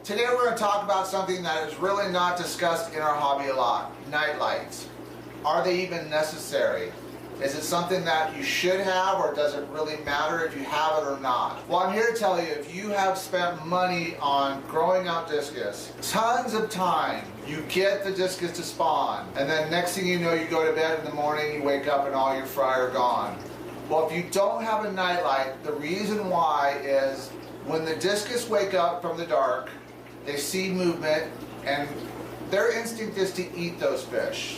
Today we're going to talk about something that is really not discussed in our hobby a lot. Night lights. Are they even necessary? Is it something that you should have, or does it really matter if you have it or not? Well, I'm here to tell you, if you have spent money on growing out discus, tons of time, you get the discus to spawn, and then next thing you know, you go to bed in the morning, you wake up and all your fry are gone. Well, if you don't have a night light, the reason why is when the discus wake up from the dark, they see movement, and their instinct is to eat those fish.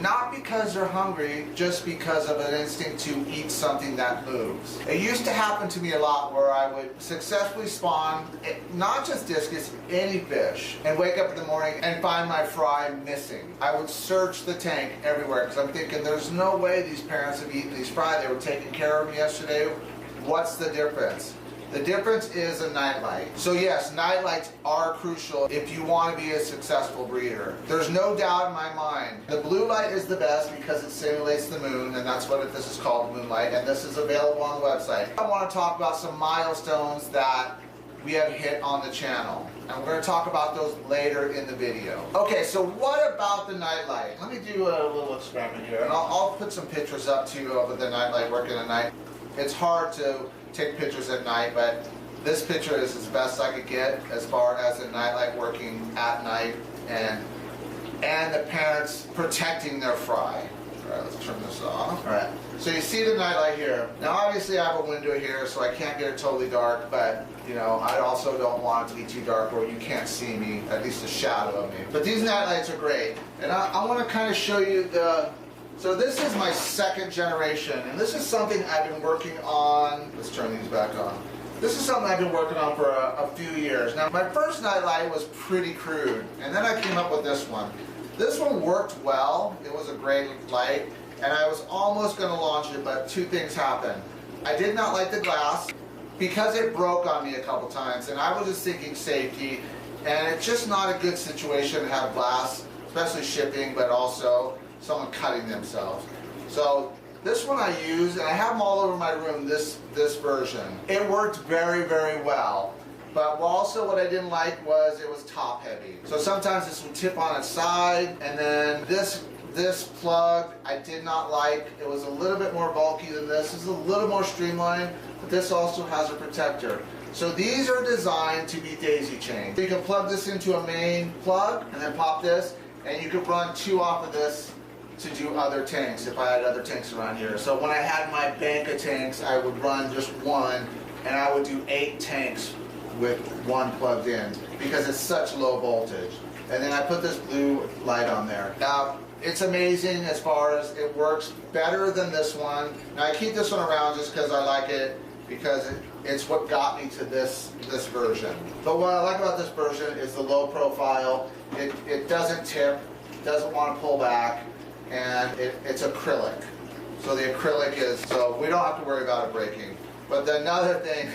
Not because they're hungry, just because of an instinct to eat something that moves. It used to happen to me a lot where I would successfully spawn, not just discus, any fish, and wake up in the morning and find my fry missing. I would search the tank everywhere because I'm thinking there's no way these parents have eaten these fry. They were taking care of them yesterday. What's the difference? The difference is a nightlight. So yes, nightlights are crucial if you want to be a successful breeder. There's no doubt in my mind. The blue light is the best because it simulates the moon, and that's what this is called, moonlight, and this is available on the website. I want to talk about some milestones that we have hit on the channel, and we're going to talk about those later in the video. Okay, so what about the nightlight? Let me do a little experiment here, and I'll put some pictures up too of the nightlight working at night. It's hard to take pictures at night, but this picture is as best I could get as far as a nightlight working at night and the parents protecting their fry. Alright, let's turn this off. Alright, so you see the nightlight here. Now obviously I have a window here so I can't get it totally dark, but you know, I also don't want it to be too dark where you can't see me, at least a shadow of me. But these nightlights are great, and I want to kind of show you so this is my second generation, and this is something I've been working on. Let's turn these back on. This is something I've been working on for a few years. Now, my first nightlight was pretty crude, and then I came up with this one. This one worked well. It was a great light, and I was almost going to launch it, but two things happened. I did not like the glass because it broke on me a couple times, and I was just thinking safety, and it's just not a good situation to have glass, especially shipping, but also someone cutting themselves. So this one I use, and I have them all over my room, this version. It worked very, very well. But also what I didn't like was it was top heavy. So sometimes this would tip on its side, and then this plug I did not like. It was a little bit more bulky than this. This is a little more streamlined, but this also has a protector. So these are designed to be daisy chained. You can plug this into a main plug and then pop this, and you could run two off of this to do other tanks if I had other tanks around here. So when I had my bank of tanks, I would run just one, and I would do 8 tanks with one plugged in because it's such low voltage. And then I put this blue light on there. Now it's amazing as far as it works better than this one. Now I keep this one around just because I like it, because it's what got me to this version. But what I like about this version is the low profile. It doesn't tip, doesn't want to pull back, and it's acrylic. So the acrylic is, so we don't have to worry about it breaking. But another thing,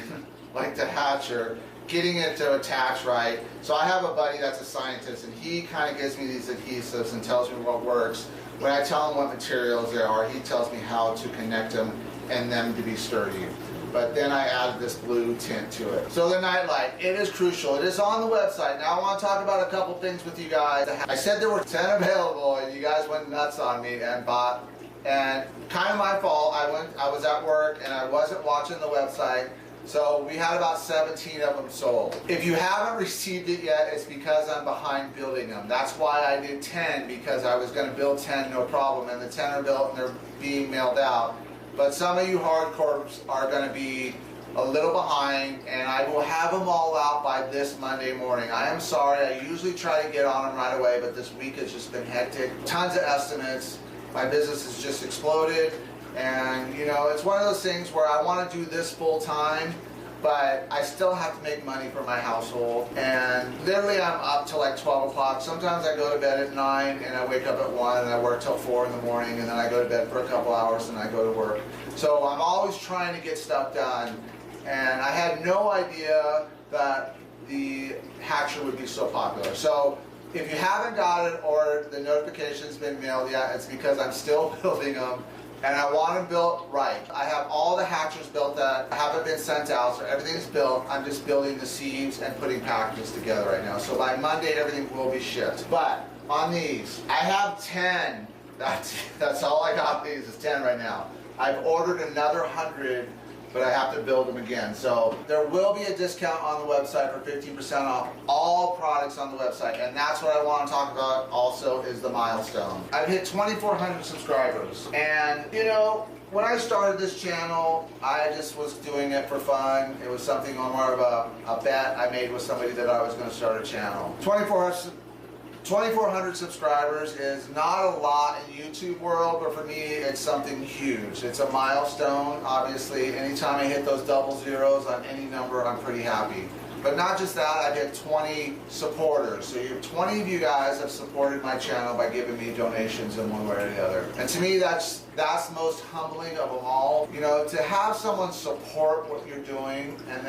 like the hatcher, getting it to attach right. So I have a buddy that's a scientist, and he kind of gives me these adhesives and tells me what works. When I tell him what materials there are, he tells me how to connect them and them to be sturdy. But then I added this blue tint to it. So the nightlight, it is crucial. It is on the website. Now I want to talk about a couple things with you guys. I said there were 10 available, and you guys went nuts on me and bought. And kind of my fault. I was at work and I wasn't watching the website. So we had about 17 of them sold. If you haven't received it yet, it's because I'm behind building them. That's why I did 10, because I was going to build 10 no problem, and the 10 are built and they're being mailed out. But some of you hardcores are going to be a little behind, and I will have them all out by this Monday morning. I am sorry, I usually try to get on them right away, but this week has just been hectic. Tons of estimates. My business has just exploded, and you know, it's one of those things where I want to do this full time, but I still have to make money for my household, and literally I'm up till like 12 o'clock. Sometimes I go to bed at 9 and I wake up at 1 and I work till 4 in the morning, and then I go to bed for a couple hours and I go to work. So I'm always trying to get stuff done, and I had no idea that the hatcher would be so popular. So if you haven't got it or the notification's been mailed yet, it's because I'm still building them. And I want them built right. I have all the hatchers built that haven't been sent out, so everything's built. I'm just building the seams and putting packages together right now. So by Monday, everything will be shipped. But on these, I have 10. That's all I got. These is 10 right now. I've ordered another 100, but I have to build them again. So there will be a discount on the website for 15% off all products on the website. And that's what I want to talk about also is the milestone. I've hit 2,400 subscribers. And you know, when I started this channel, I just was doing it for fun. It was something more of a bet I made with somebody that I was going to start a channel. 2,400 subscribers is not a lot in YouTube world, but for me it's something huge. It's a milestone, obviously. Anytime I hit those double zeros on any number, I'm pretty happy. But not just that, I've hit 20 supporters. So 20 of you guys have supported my channel by giving me donations in one way or the other. And to me, that's most humbling of them all. You know, to have someone support what you're doing and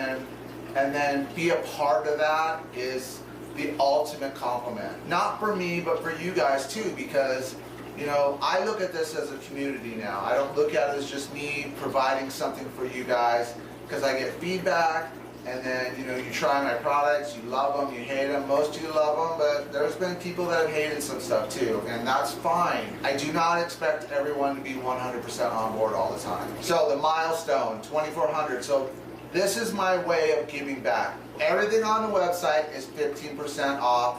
then be a part of that is the ultimate compliment. Not for me, but for you guys too, because you know, I look at this as a community now. I don't look at it as just me providing something for you guys, because I get feedback, and then you know, you try my products, you love them, you hate them. Most of you love them, but there's been people that have hated some stuff too, and that's fine. I do not expect everyone to be 100% on board all the time. So the milestone, 2,400. So this is my way of giving back. Everything on the website is 15% off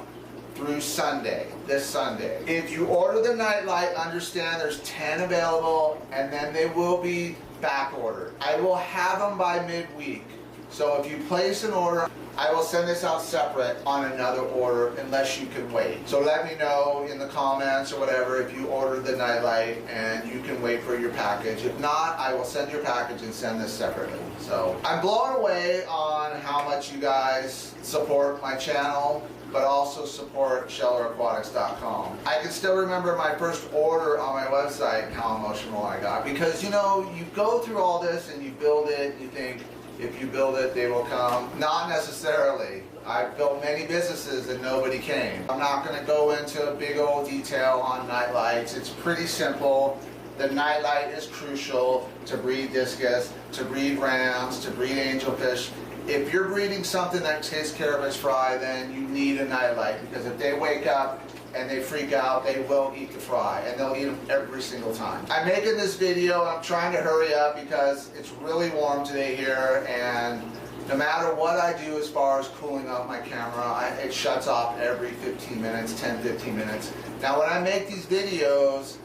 through Sunday, this Sunday. If you order the nightlight, understand there's 10 available, and then they will be back ordered. I will have them by midweek. So if you place an order, I will send this out separate on another order unless you can wait. So let me know in the comments or whatever if you ordered the nightlight and you can wait for your package. If not, I will send your package and send this separately. So I'm blown away on how much you guys support my channel, but also support ShellerAquatics.com. I can still remember my first order on my website and how emotional I got, because you know, you go through all this and you build it, you think, if you build it, they will come. Not necessarily. I've built many businesses and nobody came. I'm not going to go into a big old detail on night lights. It's pretty simple. The night light is crucial to breed discus, to breed rams, to breed angelfish. If you're breeding something that takes care of its fry, then you need a night light, because if they wake up and they freak out, they will eat the fry, and they'll eat them every single time. I'm making this video, I'm trying to hurry up because it's really warm today here, and no matter what I do as far as cooling off my camera, it shuts off every 15 minutes, 10-15 minutes. Now when I make these videos,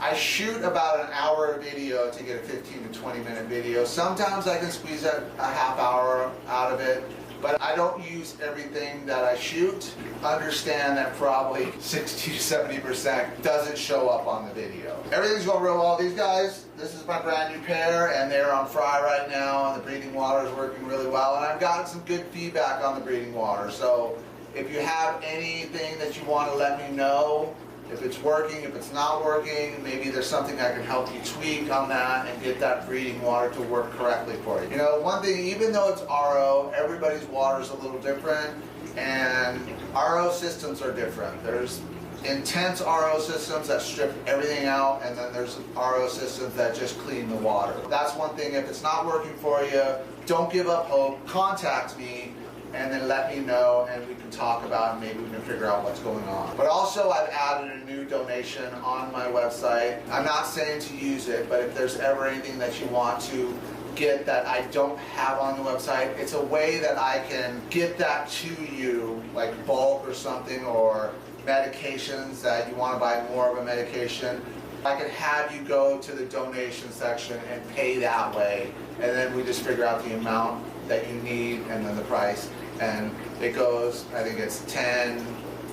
I shoot about an hour of video to get a 15 to 20 minute video. Sometimes I can squeeze a half hour out of it, but I don't use everything that I shoot. Understand that probably 60 to 70% doesn't show up on the video. Everything's going real well. These guys, this is my brand new pair, and they're on fry right now, and the breeding water is working really well, and I've gotten some good feedback on the breeding water. So if you have anything that you want to let me know, if it's working, if it's not working, maybe there's something I can help you tweak on that and get that breeding water to work correctly for you. You know, one thing, even though it's RO, everybody's water is a little different, and RO systems are different. There's intense RO systems that strip everything out, and then there's RO systems that just clean the water. That's one thing. If it's not working for you, don't give up hope. Contact me, and then let me know, and we can talk about it, and maybe we can figure out what's going on. But also, I've added a new donation on my website. I'm not saying to use it, but if there's ever anything that you want to get that I don't have on the website, it's a way that I can get that to you, like bulk or something, or medications that you want to buy more of a medication. I could have you go to the donation section and pay that way, and then we just figure out the amount that you need and then the price, and it goes, I think it's 10,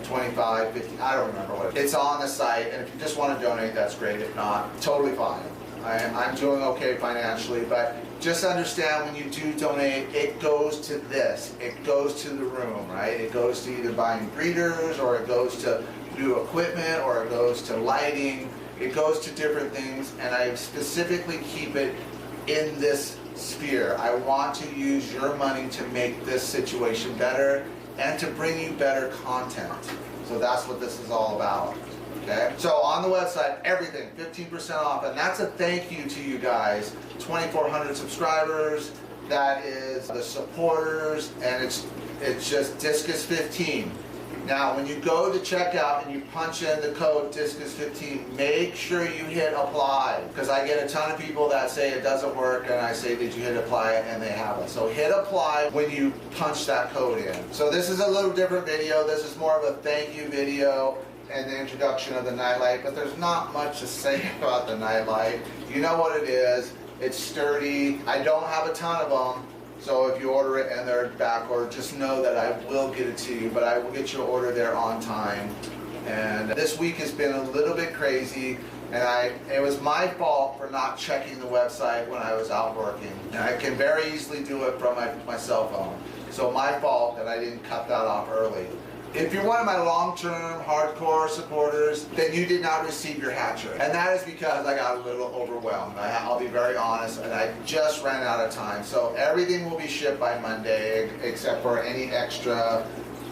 25, 50, I don't remember what it's on the site, and if you just want to donate, that's great. If not, totally fine. I'm doing okay financially, but just understand when you do donate, it goes to this. It goes to the room, right? It goes to either buying breeders, or it goes to new equipment, or it goes to lighting. It goes to different things, and I specifically keep it in this sphere. I want to use your money to make this situation better and to bring you better content. So that's what this is all about. Okay, so on the website, everything 15% off, and that's a thank you to you guys. 2,400 subscribers. That is the supporters, and it's just Discus 15. Now, when you go to checkout and you punch in the code Discus 15, make sure you hit apply, because I get a ton of people that say it doesn't work, and I say, did you hit apply, and they haven't. So hit apply when you punch that code in. So this is a little different video. This is more of a thank you video and the introduction of the nightlight, but there's not much to say about the nightlight. You know what it is. It's sturdy. I don't have a ton of them, so if you order it and they're back ordered, just know that I will get it to you, but I will get your order there on time. And this week has been a little bit crazy, and it was my fault for not checking the website when I was out working. And I can very easily do it from my cell phone. So my fault that I didn't cut that off early. If you're one of my long-term, hardcore supporters, then you did not receive your hatcher. And that is because I got a little overwhelmed. I'll be very honest, and I just ran out of time. So everything will be shipped by Monday, except for any extra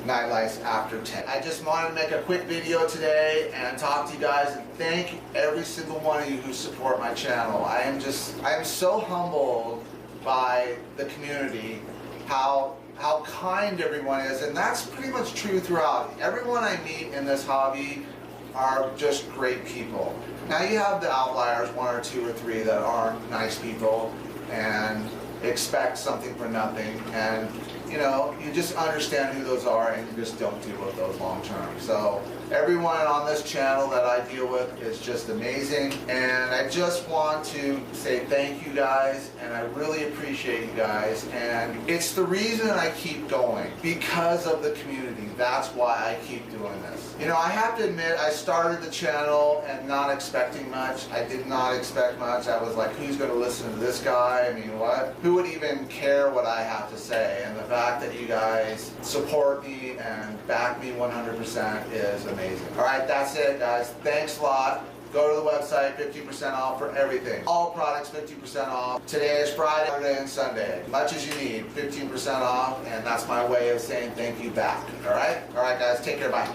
nightlights after 10. I just wanted to make a quick video today and talk to you guys and thank every single one of you who support my channel. I am so humbled by the community, how kind everyone is, and that's pretty much true throughout. Everyone I meet in this hobby are just great people. Now you have the outliers, one or two or three that aren't nice people and expect something for nothing, and you know, you just understand who those are and you just don't deal with those long term. So everyone on this channel that I deal with is just amazing, and I just want to say thank you guys, and I really appreciate you guys, and it's the reason I keep going, because of the community. That's why I keep doing this. You know, I have to admit, I started the channel and not expecting much. I did not expect much. I was like, who's going to listen to this guy? I mean, what? Who would even care what I have to say? And the fact that you guys support me and back me 100% is amazing. All right, that's it, guys. Thanks a lot. Go to the website, 50% off for everything. All products, 50% off. Today is Friday, Saturday, and Sunday. Much as you need, 15% off, and that's my way of saying thank you back. All right? All right, guys, take care, bye.